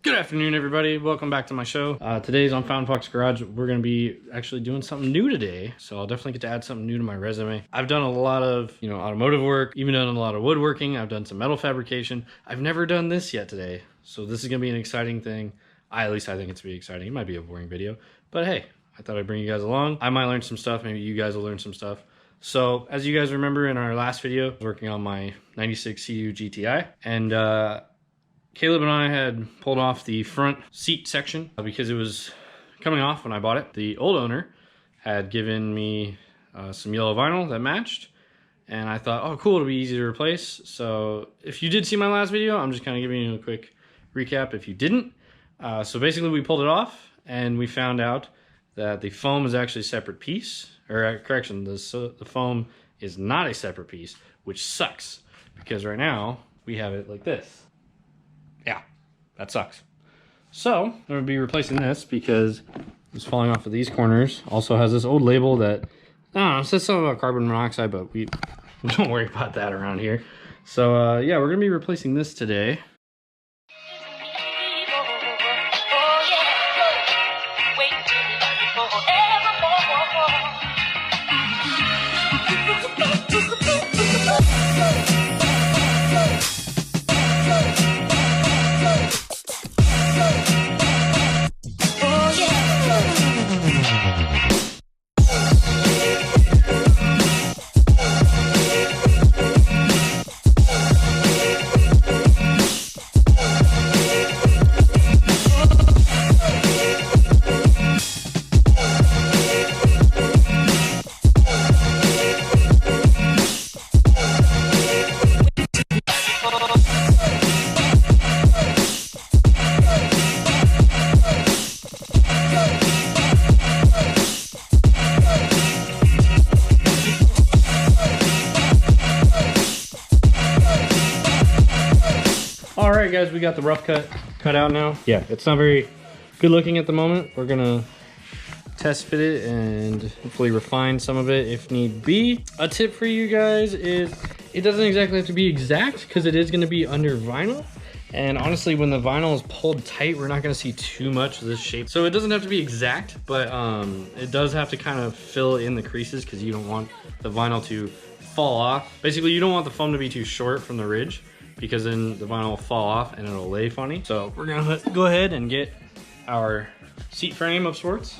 Good afternoon, everybody. Welcome back to my show. Today's on Found Fox Garage. We're going to be actually doing something new today. So I'll definitely get to add something new to my resume. I've done a lot of, automotive work, even done a lot of woodworking. I've done some metal fabrication. I've never done this yet today. So this is going to be an exciting thing. At least I think it's going to be exciting. It might be a boring video, but hey, I thought I'd bring you guys along. I might learn some stuff. Maybe you guys will learn some stuff. So as you guys remember in our last video, I was working on my 96 CU GTI, and Caleb and I had pulled off the front seat section because it was coming off when I bought it. The old owner had given me some yellow vinyl that matched, and I thought, oh cool, it'll be easy to replace. So if you did see my last video, I'm just kind of giving you a quick recap if you didn't. So basically we pulled it off and we found out that the foam is actually a separate piece, or correction, the foam is not a separate piece, which sucks because right now we have it like this. Yeah, that sucks. So I'm going to be replacing this because it's falling off of these corners. Also has this old label that, I don't know, it says something about carbon monoxide, but we don't worry about that around here. So yeah, we're going to be replacing this today. All right, guys, we got the rough cut out now. Yeah, it's not very good looking at the moment. We're gonna test fit it and hopefully refine some of it if need be. A tip for you guys is it doesn't exactly have to be exact because it is gonna be under vinyl. And honestly, when the vinyl is pulled tight, we're not gonna see too much of this shape. So it doesn't have to be exact, but it does have to kind of fill in the creases because you don't want the vinyl to fall off. Basically, you don't want the foam to be too short from the ridge, because then the vinyl will fall off and it'll lay funny. So we're gonna go ahead and get our seat frame of sorts,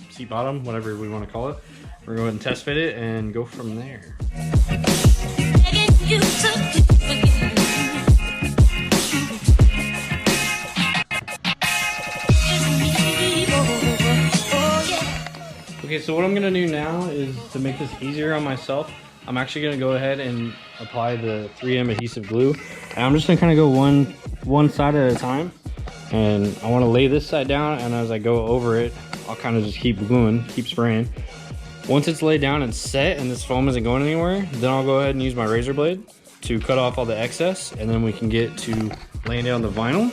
seat bottom, whatever we wanna call it. We're gonna go ahead and test fit it and go from there. Okay, so what I'm gonna do now is to make this easier on myself, I'm actually gonna go ahead and apply the 3M adhesive glue. And I'm just gonna kind of go one side at a time. And I wanna lay this side down, and as I go over it, I'll kind of just keep gluing, keep spraying. Once it's laid down and set and this foam isn't going anywhere, then I'll go ahead and use my razor blade to cut off all the excess, and then we can get to laying down the vinyl,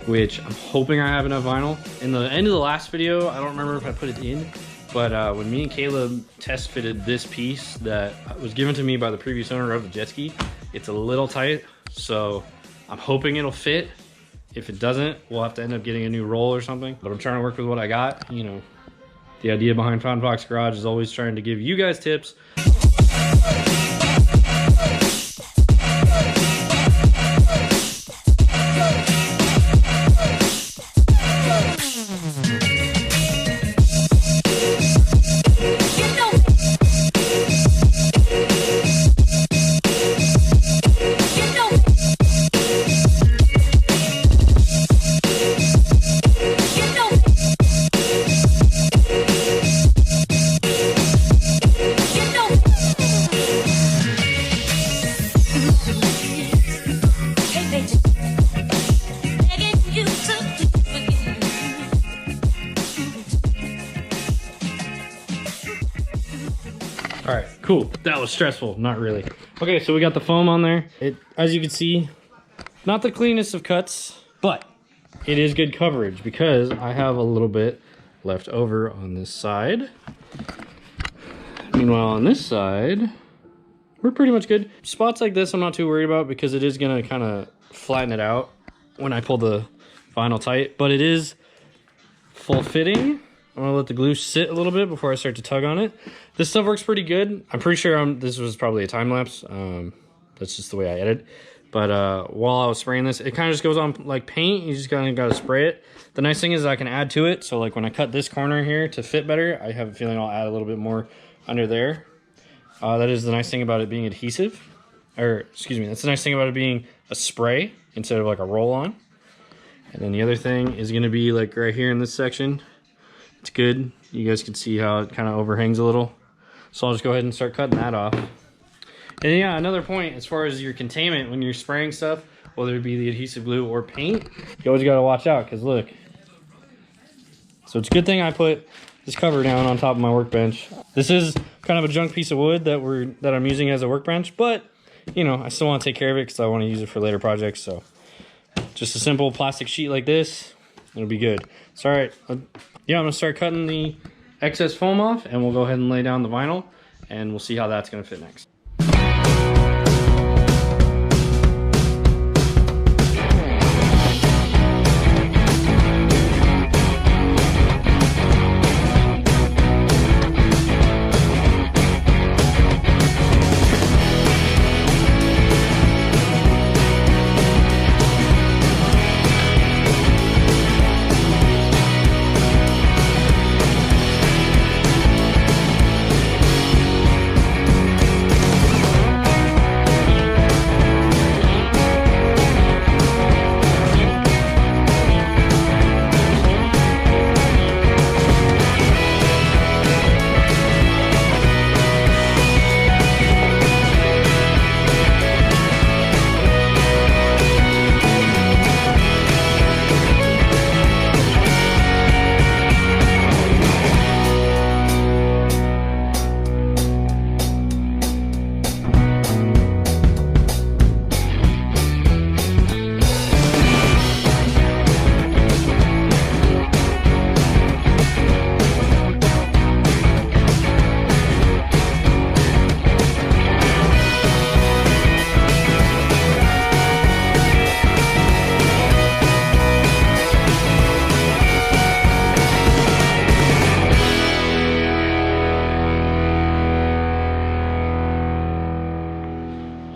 which I'm hoping I have enough vinyl. In the end of the last video, I don't remember if I put it in, but when me and Caleb test fitted this piece that was given to me by the previous owner of the jet ski, it's a little tight, so I'm hoping it'll fit. If it doesn't, we'll have to end up getting a new roll or something, but I'm trying to work with what I got. You know, the idea behind Found Fox Garage is always trying to give you guys tips. All right, cool. That was stressful, not really. Okay, so we got the foam on there. It, as you can see, not the cleanest of cuts, but it is good coverage because I have a little bit left over on this side. Meanwhile, on this side, we're pretty much good. Spots like this I'm not too worried about because it is gonna kind of flatten it out when I pull the vinyl tight, but it is full fitting. I'm gonna let the glue sit a little bit before I start to tug on it. This stuff works pretty good. I'm pretty sure this was probably a time lapse. That's just the way I edit. But while I was spraying this, it kind of just goes on like paint. You just kind of got to spray it. The nice thing is I can add to it. So like when I cut this corner here to fit better, I have a feeling I'll add a little bit more under there. That is the nice thing about it being adhesive. Or excuse me, that's the nice thing about it being a spray instead of like a roll-on. And then the other thing is going to be like right here in this section. It's good. You guys can see how it kind of overhangs a little. So I'll just go ahead and start cutting that off. And yeah, another point as far as your containment when you're spraying stuff, whether it be the adhesive glue or paint, you always got to watch out because look. So it's a good thing I put this cover down on top of my workbench. This is kind of a junk piece of wood that I'm using as a workbench, but you know, I still want to take care of it because I want to use it for later projects. So just a simple plastic sheet like this, it'll be good. So all right, yeah, I'm gonna start cutting the excess foam off and we'll go ahead and lay down the vinyl and we'll see how that's gonna fit next.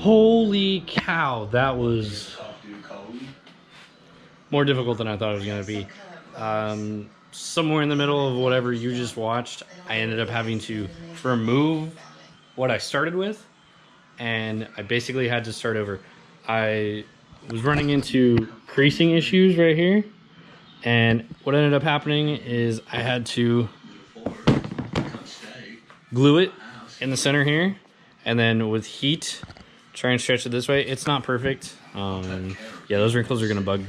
Holy cow, that was more difficult than I thought it was going to be. Somewhere in the middle of whatever you just watched, I ended up having to remove what I started with, and I basically had to start over. I was running into creasing issues right here, and what ended up happening is I had to glue it in the center here, and then with heat try and stretch it this way. It's not perfect. Yeah, those wrinkles are gonna bug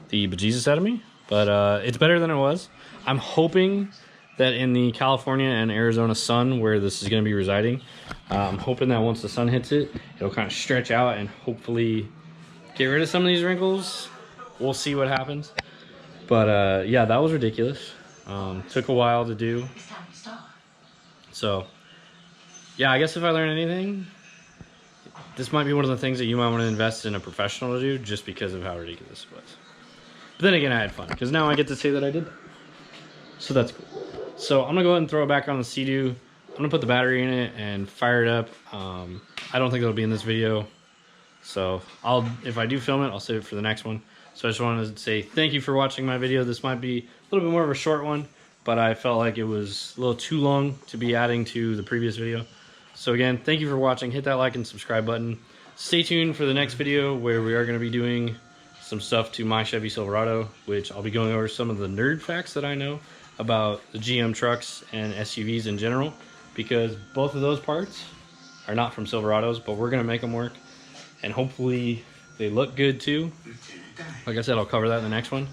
the bejesus out of me, but it's better than it was. I'm hoping that in the California and Arizona sun where this is gonna be residing, I'm hoping that once the sun hits it, it'll kind of stretch out and hopefully get rid of some of these wrinkles. We'll see what happens. But yeah, that was ridiculous. Took a while to do. So yeah, I guess if I learn anything, this might be one of the things that you might want to invest in a professional to do just because of how ridiculous it was. But then again, I had fun because now I get to say that I did that. So that's cool. So I'm gonna go ahead and throw it back on the Sea-Doo. I'm gonna put the battery in it and fire it up. I don't think it'll be in this video. So if I do film it, I'll save it for the next one. So I just wanted to say thank you for watching my video. This might be a little bit more of a short one, but I felt like it was a little too long to be adding to the previous video. So again, thank you for watching. Hit that like and subscribe button. Stay tuned for the next video where we are going to be doing some stuff to my Chevy Silverado, which I'll be going over some of the nerd facts that I know about the GM trucks and SUVs in general, because both of those parts are not from Silverados, but we're going to make them work, and hopefully they look good too. Like I said, I'll cover that in the next one.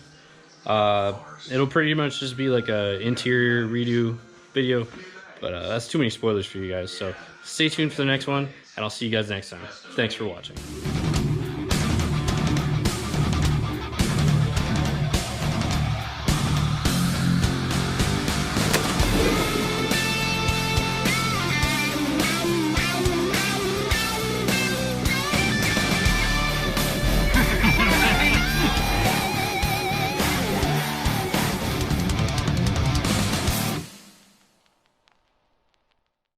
It'll pretty much just be like a interior redo video, but that's too many spoilers for you guys. So stay tuned for the next one, and I'll see you guys next time. Thanks for watching.